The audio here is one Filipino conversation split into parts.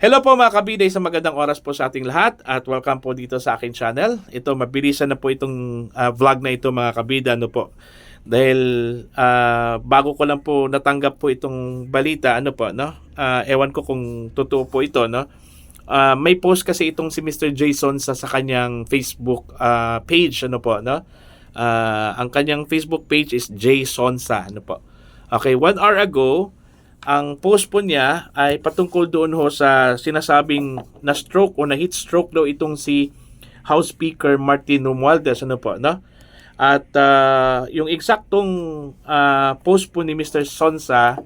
Hello po mga kabida, isang magandang oras po sa ating lahat at welcome po dito sa aking channel. Ito, mabilisan na po itong vlog na ito mga kabida, ano po. Dahil bago ko lang po natanggap po itong balita, ano po, no? Ewan ko kung totoo po ito, no? May post kasi itong si Mr. Jason sa kanyang Facebook page, ano po, no? Ang kanyang Facebook page is Jasonsa, ano po. Okay, 1 hour ago, ang post po niya ay patungkol doon ho sa sinasabing na stroke o na heat stroke daw itong si House Speaker Martin Romualdez, ano po, no? At yung eksaktong post po ni Mr. Sonsa,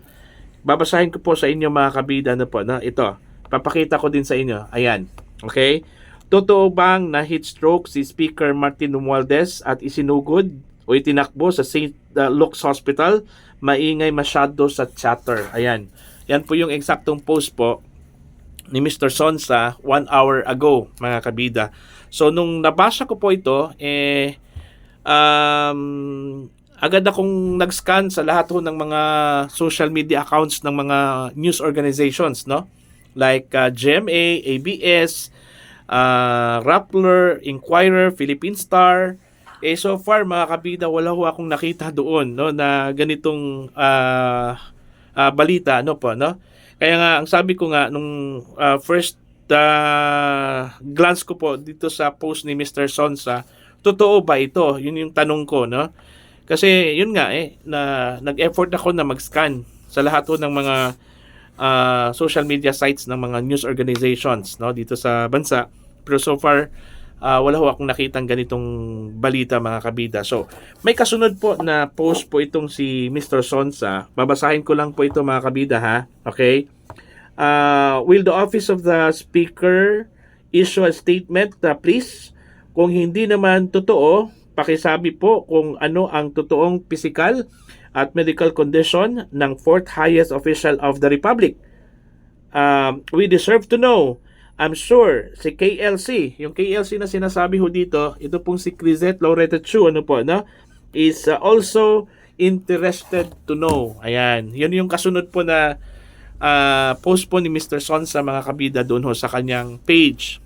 babasahin ko po sa inyo mga kabida, ano po, no? Ito, papakita ko din sa inyo. Ayan. Okay? Totoo bang na heat stroke si Speaker Martin Romualdez at isinugod o itinakbo sa St. Luke's Hospital? Maingay masyado sa chatter. Ayan. Yan po yung eksaktong post po ni Mr. Sonsa 1 hour ago, mga kabida. So, nung nabasa ko po ito, agad akong nag-scan sa lahat ho ng mga social media accounts ng mga news organizations, no? Like GMA, ABS, Rappler, Inquirer, Philippine Star. So far mga kabida, wala ho akong nakita doon, no, na ganitong balita, no po, no. Kaya nga ang sabi ko nga nung first glance ko po dito sa post ni Mr. Sonsa, totoo ba ito? Yun yung tanong ko, no. Kasi yun nga na nag-effort ako na mag-scan sa lahat ho ng mga social media sites ng mga news organizations, no, dito sa bansa. Pero so far wala ho akong nakitang ganitong balita mga kabida. So, may kasunod po na post po itong si Mr. Sonsa. Babasahin ko lang po ito mga kabida, ha. Okay? Will the office of the speaker issue a statement, please? Kung hindi naman totoo, pakisabi po kung ano ang totoong physical at medical condition ng fourth highest official of the Republic. We deserve to know. I'm sure si KLC, yung KLC na sinasabi ho dito, ito pong si Crisette Loretta Chu, ano po, no? Is also interested to know. Ayan, yun yung kasunod po na post po ni Mr. Sonsa mga kabida doon ho sa kanyang page.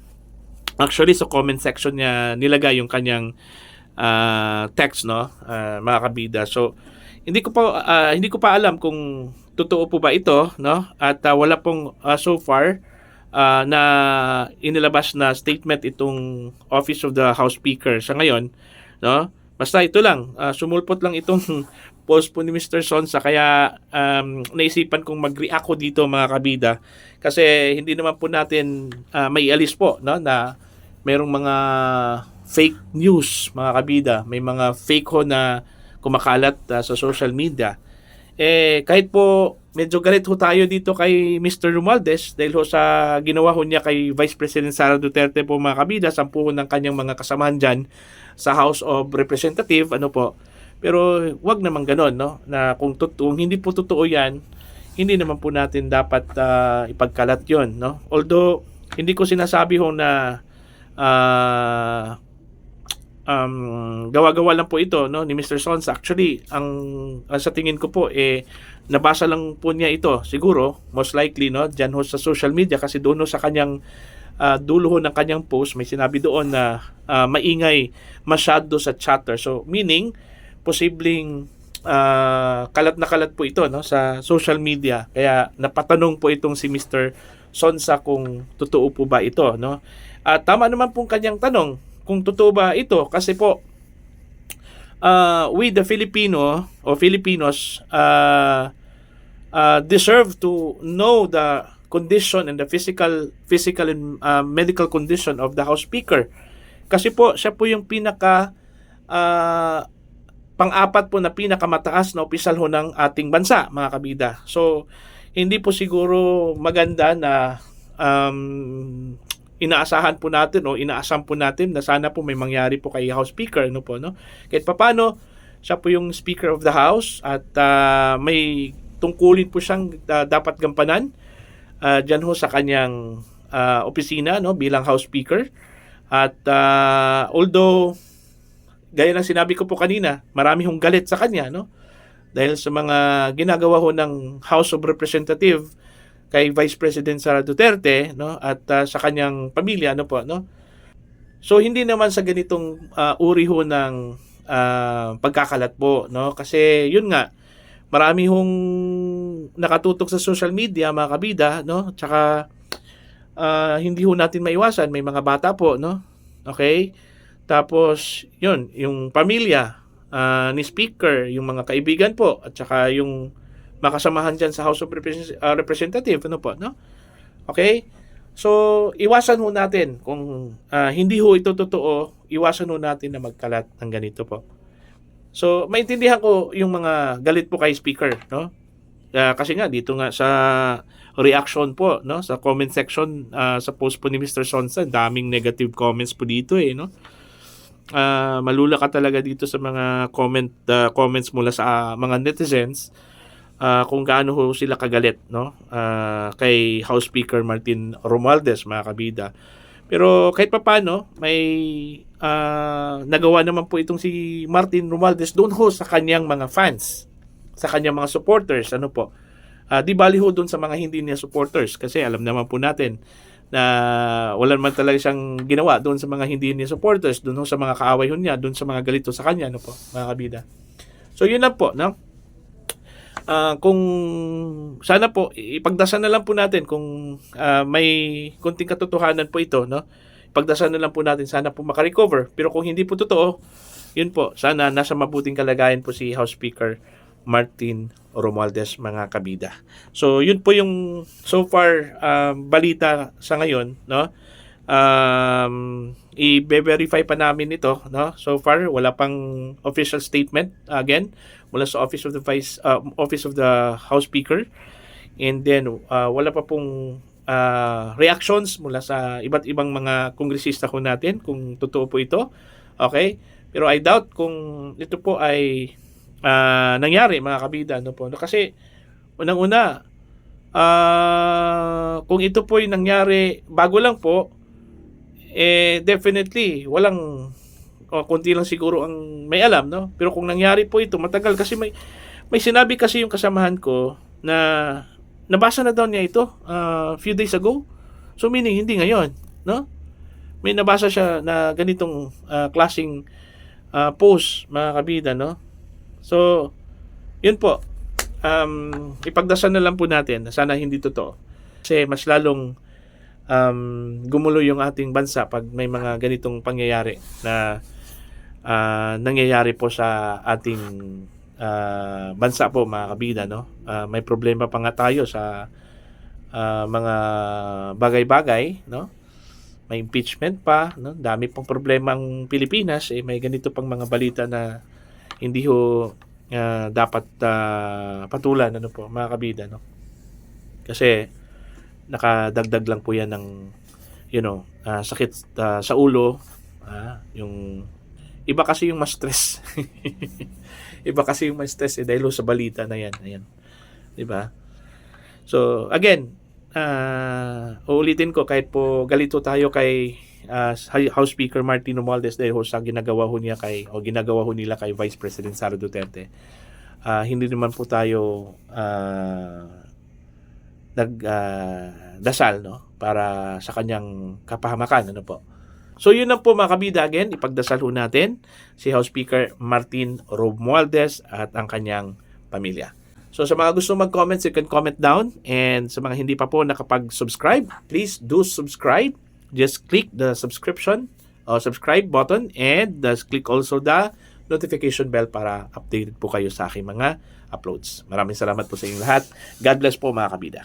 Actually, sa comment section niya nilagay yung kanyang text, no, mga kabida. So, hindi ko pa alam kung totoo po ba ito, no? At wala pong so far na inilabas na statement itong Office of the House Speaker sa ngayon, no? Basta ito lang, sumulpot lang itong post po ni Mr. Sonsa, kaya naisipan kong mag-react ko dito mga kabida kasi hindi naman po natin maialis po, no, na merong mga fake news mga kabida, may mga fake ho na kumakalat sa social media. Kahit po medyo galit ho tayo dito kay Mr. Romualdez dahil ho sa ginawa ho niya kay Vice President Sara Duterte po mga kabida, 10 ng kanyang mga kasamahan dyan sa House of Representatives, ano po. Pero wag naman ganon, no, na kung hindi po totoo yan, hindi naman po natin dapat ipagkalat yon, no. Although hindi ko sinasabi ho na gawa-gawa lang po ito, no, ni Mr. Sonsa. Actually, ang sa tingin ko po nabasa lang po niya ito. Siguro, most likely, no, diyan ho sa social media kasi doon ho sa kanyang dulo ho ng kanyang post, may sinabi doon na maingay masyado sa chatter. So, meaning posibleng kalat na kalat po ito, no, sa social media. Kaya napatanong po itong si Mr. Sonsa kung totoo po ba ito, no. At tama naman pong kanyang tanong kung totoo ba ito kasi po we the Filipino o Filipinos deserve to know the condition and the physical and medical condition of the House Speaker kasi po siya po yung pinaka pang-apat po na pinakamataas na opisyal ho ng ating bansa mga kabida. So hindi po siguro maganda na inaasahan po natin o inaasam po natin na sana po may mangyari po kay House Speaker, no po, no? Kahit papaano, siya po yung Speaker of the House at may tungkulin po siyang dapat gampanan dyan ho sa kanyang opisina, no, bilang House Speaker. At although gaya ng sinabi ko po kanina, marami hong galit sa kanya, no? Dahil sa mga ginagawa ho ng House of Representatives kay Vice President Sara Duterte, no, at sa kanyang pamilya, ano po, no. So hindi naman sa ganitong uri ho ng pagkakalat po, no, kasi yun nga, marami hong nakatutok sa social media, mga kabida, no, tsaka hindi ho natin maiwasan, may mga bata po, no, okay, tapos yun, yung pamilya ni Speaker, yung mga kaibigan po, at tsaka yung makasamahan dyan sa House of Representative, ano po, no? Okay? So, iwasan ho natin kung hindi ho ito totoo, iwasan ho natin na magkalat ng ganito po. So, maintindihan ko yung mga galit po kay Speaker, no? Kasi nga dito nga sa reaction po, no, sa comment section sa post po ni Mr. Sonsa, daming negative comments po dito no. Malula ka talaga dito sa mga comments mula sa mga netizens. Kung gaano ho sila kagalit, no, kay House Speaker Martin Romualdez, mga kabida. Pero kahit papaano, may nagawa naman po itong si Martin Romualdez doon ho sa kanyang mga fans, sa kanyang mga supporters, ano po. Di bali ho doon sa mga hindi niya supporters, kasi alam naman po natin na wala naman talaga siyang ginawa doon sa mga hindi niya supporters, doon ho sa mga kaaway ho niya, doon sa mga galito sa kanya, ano po, mga kabida. So yun lang po, no. Kung sana po ipagdasal na lang po natin kung may konting katotohanan po ito, no. Ipagdasal na lang po natin, sana po makarecover. Pero kung hindi po totoo, yun po, sana nasa mabuting kalagayan po si House Speaker Martin Romualdez, mga kabida. So yun po yung so far balita sa ngayon, no. I-verify pa namin ito, no. So far wala pang official statement again mula sa Office of the House Speaker, and then wala pa pong reactions mula sa iba't ibang mga kongresista ko natin kung totoo po ito. Okay? Pero I doubt kung ito po ay nangyari, mga kabida, no po. Kasi unang-una, kung ito po ay nangyari bago lang po, definitely walang konti lang siguro ang may alam, no? Pero kung nangyari po ito matagal, kasi may sinabi kasi yung kasamahan ko na nabasa na daw niya ito few days ago. So meaning hindi ngayon, no? May nabasa siya na ganitong klaseng post, mga kabida, no? So yun po, ipagdasal na lang po natin na sana hindi totoo, kasi mas lalong gumulo yung ating bansa pag may mga ganitong pangyayari na nangyayari po sa ating bansa po, mga kabida, no. May problema pa nga tayo sa mga bagay-bagay, no. May impeachment pa, no. Dami pang problema ang Pilipinas, may ganito pang mga balita na hindi ho dapat patulan, ano po, mga kabida, no. Kasi nakadagdag lang po yan ng sakit sa ulo, yung iba kasi yung mas stress. Iba kasi yung mas stress dahil sa balita na yan. Ayan. 'Di ba? So, again, uulitin ko, kahit po galito tayo kay House Speaker Martin Romualdez dahil sa ginagawa ho nila kay Vice President Sara Duterte. Hindi naman po tayo nagdasal, no, para sa kanyang kapahamakan, ano po. So yun lang po, mga kabida. Again, ipagdasal ho natin si House Speaker Martin Romualdez at ang kanyang pamilya. So sa mga gusto mag-comment, you can comment down. And sa mga hindi pa po nakapag-subscribe, please do subscribe. Just click the subscribe button, and click also the notification bell para updated po kayo sa aking mga uploads. Maraming salamat po sa inyong lahat. God bless po, mga kabida.